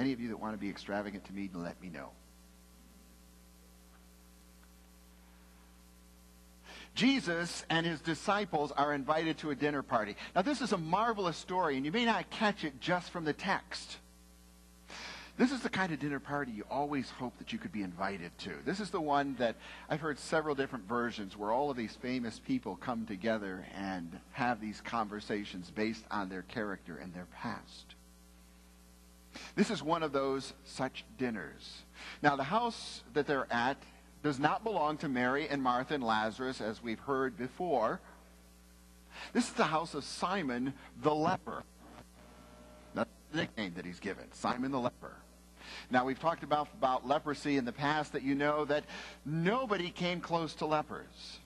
Any of you that want to be extravagant to me, let me know. Jesus and his disciples are invited to a dinner party. Now, this is a marvelous story, and you may not catch it just from the text. This is the kind of dinner party you always hope that you could be invited to. This is the one that I've heard several different versions where all of these famous people come together and have these conversations based on their character and their past. This is one of those such dinners. Now, the house that they're at does not belong to Mary and Martha and Lazarus, as we've heard before. This is the house of Simon the leper. That's the nickname that he's given, Simon the leper. Now, we've talked about leprosy in the past, that you know that nobody came close to lepers.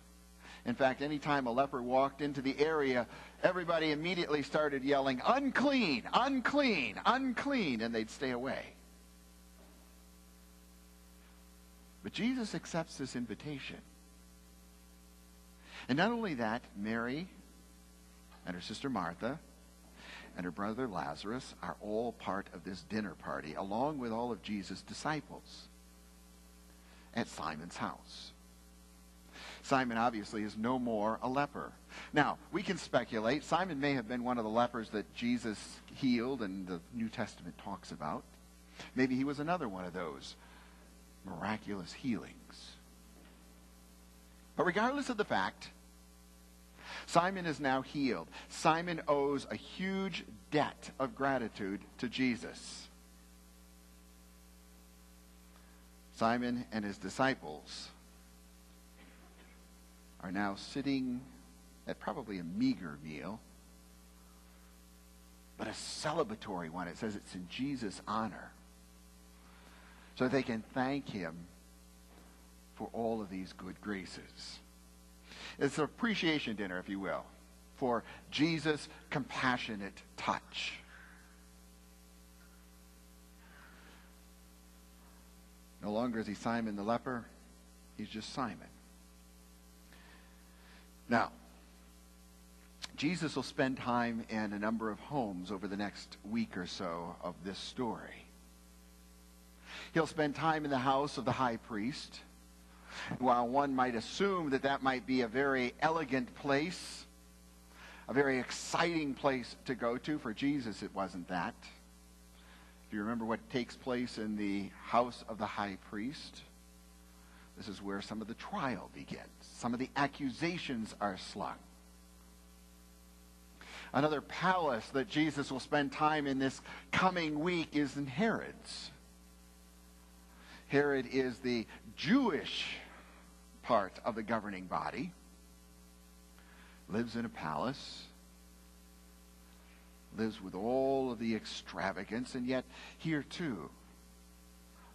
In fact, anytime a leper walked into the area, everybody immediately started yelling, "Unclean, unclean, unclean," and they'd stay away. But Jesus accepts this invitation. And not only that, Mary and her sister Martha and her brother Lazarus are all part of this dinner party, along with all of Jesus' disciples at Simon's house. Simon obviously is no more a leper. Now, we can speculate. Simon may have been one of the lepers that Jesus healed and the New Testament talks about. Maybe he was another one of those miraculous healings. But regardless of the fact, Simon is now healed. Simon owes a huge debt of gratitude to Jesus. Simon and his disciples are now sitting at probably a meager meal, but a celebratory one. It says it's in Jesus' honor, so they can thank him for all of these good graces. It's an appreciation dinner, if you will, for Jesus' compassionate touch. No longer is he Simon the leper, he's just Simon. Now, Jesus will spend time in a number of homes over the next week or so of this story. He'll spend time in the house of the high priest. While one might assume that that might be a very elegant place, a very exciting place to go to, for Jesus it wasn't that. If you remember what takes place in the house of the high priest, this is where some of the trial begins. Some of the accusations are slung. Another palace that Jesus will spend time in this coming week is in Herod's. Herod is the Jewish part of the governing body. Lives in a palace. Lives with all of the extravagance, and yet here too,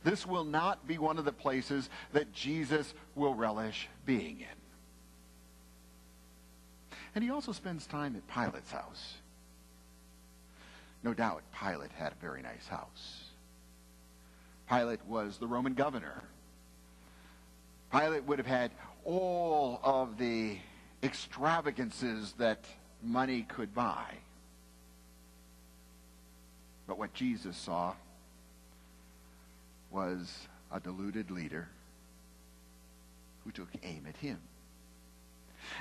this will not be one of the places that Jesus will relish being in. And he also spends time at Pilate's house. No doubt Pilate had a very nice house. Pilate was the Roman governor. Pilate would have had all of the extravagances that money could buy. But what Jesus saw was a deluded leader who took aim at him.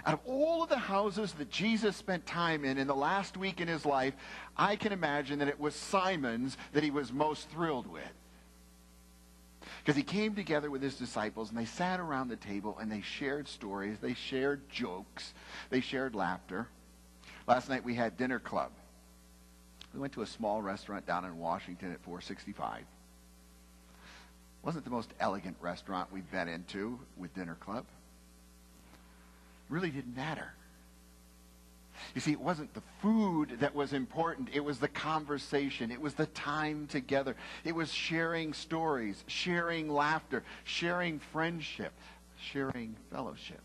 Out of all of the houses that Jesus spent time in the last week in his life, I can imagine that it was Simon's that he was most thrilled with. Because he came together with his disciples, and they sat around the table, and they shared stories, they shared jokes, they shared laughter. Last night we had dinner club. We went to a small restaurant down in Washington at 465. Wasn't the most elegant restaurant we've been into with dinner club. Really didn't matter. You see, it wasn't the food that was important. It was the conversation. It was the time together. It was sharing stories, sharing laughter, sharing friendship, sharing fellowship.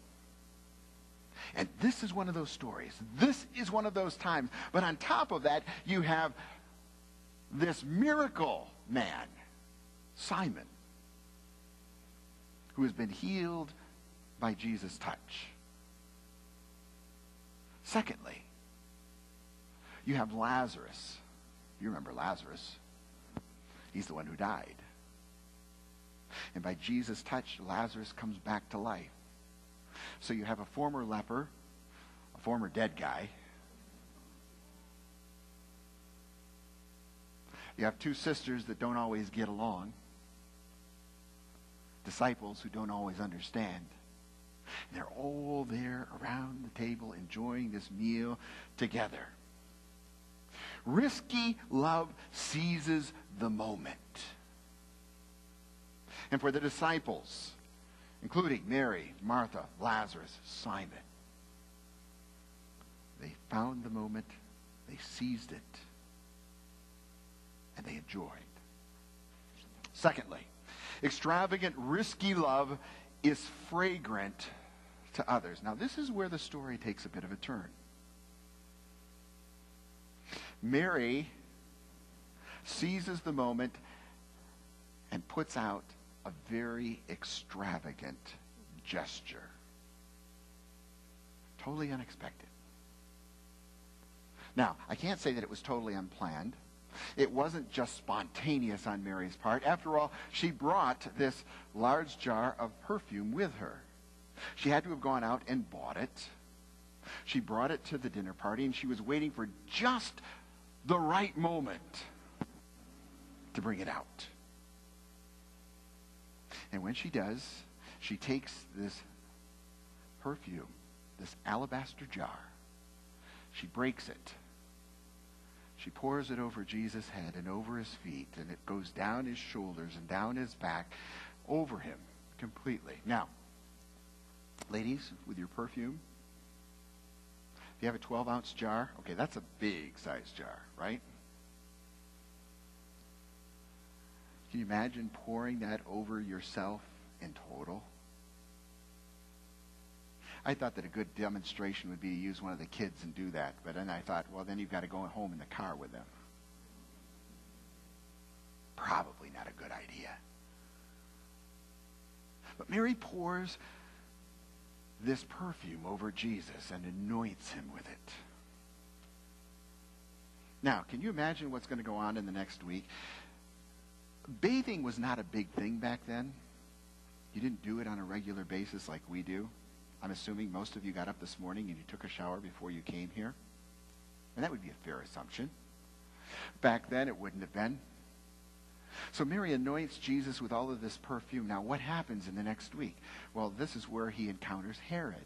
And this is one of those stories. This is one of those times. But on top of that, you have this miracle man, Simon, who has been healed by Jesus' touch. Secondly, you have Lazarus. You remember Lazarus. He's the one who died. And by Jesus' touch, Lazarus comes back to life. So you have a former leper, a former dead guy. You have two sisters that don't always get along. Disciples who don't always understand. And they're all there around the table enjoying this meal together. Risky love seizes the moment. And for the disciples, including Mary, Martha, Lazarus, Simon, they found the moment, they seized it, and they enjoyed. Secondly, extravagant, risky love is fragrant to others. Now, this is where the story takes a bit of a turn. Mary seizes the moment and puts out a very extravagant gesture. Totally unexpected. Now, I can't say that it was totally unplanned. It wasn't just spontaneous on Mary's part. After all, she brought this large jar of perfume with her. She had to have gone out and bought it. She brought it to the dinner party, and she was waiting for just the right moment to bring it out. And when she does, she takes this perfume, this alabaster jar. She breaks it. She pours it over Jesus' head and over his feet, and it goes down his shoulders and down his back, over him completely. Now, ladies, with your perfume, if you have a 12-ounce jar, okay, that's a big-sized jar, right? Can you imagine pouring that over yourself in total? I thought that a good demonstration would be to use one of the kids and do that. But then I thought, well, then you've got to go home in the car with them. Probably not a good idea. But Mary pours this perfume over Jesus and anoints him with it. Now, can you imagine what's going to go on in the next week? Bathing was not a big thing back then. You didn't do it on a regular basis like we do. I'm assuming most of you got up this morning and you took a shower before you came here. And that would be a fair assumption. Back then, it wouldn't have been. So Mary anoints Jesus with all of this perfume. Now, what happens in the next week? Well, this is where he encounters Herod.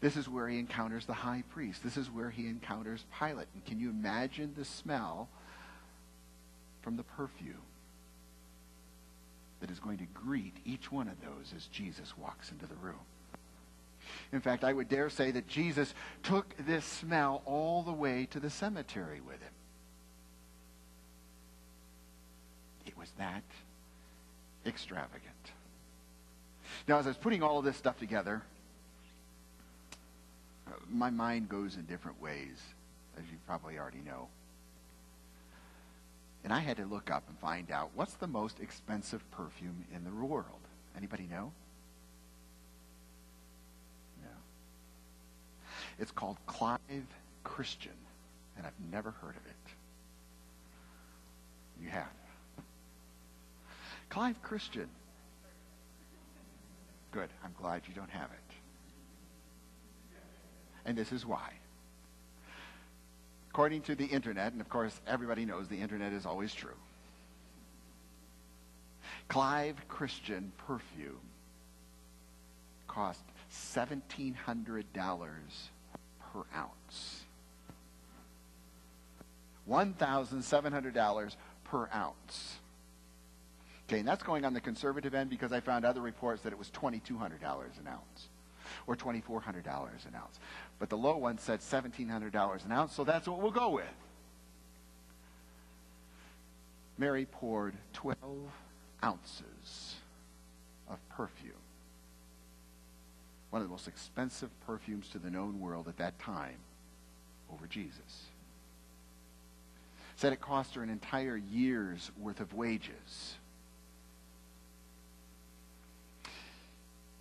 This is where he encounters the high priest. This is where he encounters Pilate. And can you imagine the smell from the perfume that is going to greet each one of those as Jesus walks into the room? In fact, I would dare say that Jesus took this smell all the way to the cemetery with him. It was that extravagant. Now, as I was putting all of this stuff together, my mind goes in different ways, as you probably already know. And I had to look up and find out what's the most expensive perfume in the world. Anybody know? No. It's called Clive Christian, and I've never heard of it. You have. Clive Christian. Good. I'm glad you don't have it. And this is why. According to the internet, and of course everybody knows the internet is always true, Clive Christian perfume cost $1,700 per ounce. $1,700 per ounce. Okay, and that's going on the conservative end because I found other reports that it was $2,200 an ounce or $2,400 an ounce. But the low one said $1,700 an ounce, so that's what we'll go with. Mary poured 12 ounces of perfume, one of the most expensive perfumes to the known world at that time, over Jesus. Said it cost her an entire year's worth of wages.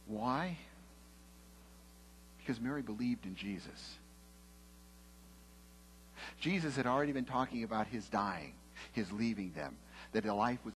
Why? Because Mary believed in Jesus. Jesus had already been talking about his dying, his leaving them, that a life was